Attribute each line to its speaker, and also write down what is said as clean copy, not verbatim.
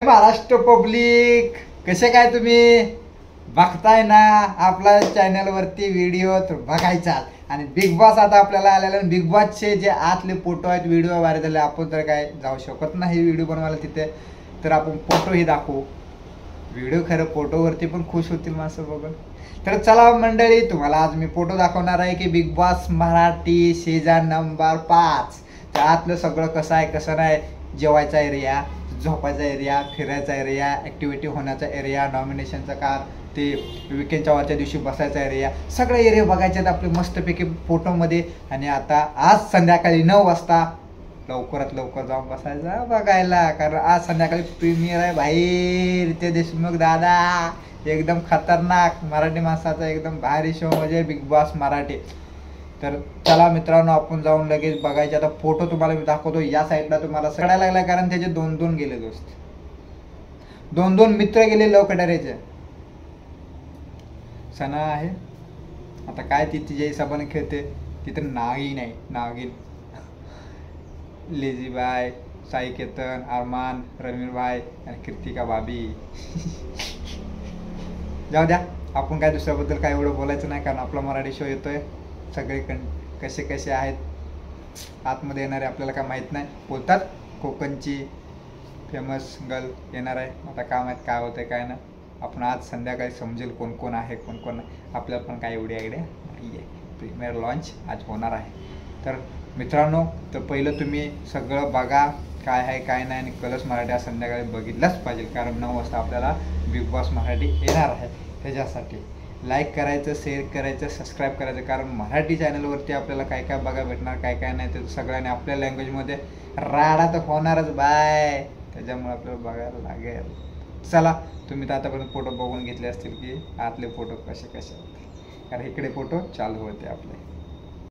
Speaker 1: Maharashtra public, कसे काय तुम्ही बघताय ना आपल्या चॅनल वरती व्हिडिओ तर बघायचा. आणि बिग बॉस आता आपल्याला आलेला, बिग बॉसचे जे आतले फोटो आहेत व्हिडिओ व्हायरल झाले. आपण तर काय जाऊ शकत नाही व्हिडिओ बनवायला तिथे, तर आपण फोटोही दाखवू. व्हिडिओ खरं फोटोवरती पण खुश होतील माणसं बघून. तर चला मंडळी, तुम्हाला आज मी फोटो दाखवणार आहे की big boss Marathi season number 5 त्यातलं सगळं कसं आहे कसं नाही. जेवायचा एरिया, झोपायचा एरिया, फिरायचा एरिया, ॲक्टिव्हिटी होण्याचा एरिया, नॉमिनेशनचा कार, ते विकेंडच्या वरच्या दिवशी बसायचा एरिया, सगळे एरिया बघायचे आहेत आपले मस्तपैकी फोटोमध्ये. आणि आता आज संध्याकाळी 9 वाजता लवकरात लवकर जाऊन बसायचा बघायला, कारण आज संध्याकाळी प्रीमियर आहे भाई. रितेश देशमुख दादा एकदम खतरनाक मराठी माणसाचा एकदम भारी शो म्हणजे बिग बॉस मराठी. तर चला मित्रांनो, आपण जाऊन लगेच बघायचे. आता फोटो तुम्हाला मी दाखवतो. या साईडला तुम्हाला सगळ्या लागला, कारण त्याचे 2-2 गेले दोस्त, 2-2 मित्र गेले लव कटाऱ्याचे. सना आहे आता काय, ती तिच्या हिसाबाने खेळते. तिथं नागिन आहे, नागिन. लेझी बाय, साई केतन, अरमान, रणवीर भाई आणि कृतिका भाभी. जाऊ द्या, आपण काय दुसऱ्याबद्दल काय एवढं बोलायचं नाही, कारण आपला मराठी शो येतोय. सगळे कसे कसे आहेत आतमध्ये येणारे आपल्याला काय माहीत नाही. बोलतात कोकणची फेमस गर्ल येणार आहे. आता काय माहीत काय होतंय काय ना. आपण आज संध्याकाळी समजेल कोण कोण आहे कोण कोण नाही. आपल्याला पण काय एवढी आयडिया नाही आहे. प्रीमियर लॉन्च आज होणार आहे. तर मित्रांनो, तर पहिलं तुम्ही सगळं बघा काय आहे काय नाही. आणि कलर्स मराठी आज संध्याकाळी बघितलंच पाहिजे, कारण 9 वाजता आपल्याला बिग बॉस मराठी येणार आहे. त्याच्यासाठी लाईक करायचं, शेअर करायचं, सबस्क्राईब करायचं, कारण मराठी चॅनलवरती आपल्याला काय काय बघायला भेटणार काय काय नाही ते सगळ्यांनी आपल्या लँग्वेजमध्ये राडा तर होणारच बाय. त्याच्यामुळे आपल्याला बघायला लागेल. चला, तुम्ही तर आतापर्यंत फोटो बघून घेतले असतील की आतले फोटो कसे कसे होते, कारण इकडे फोटो चालू होते आपले.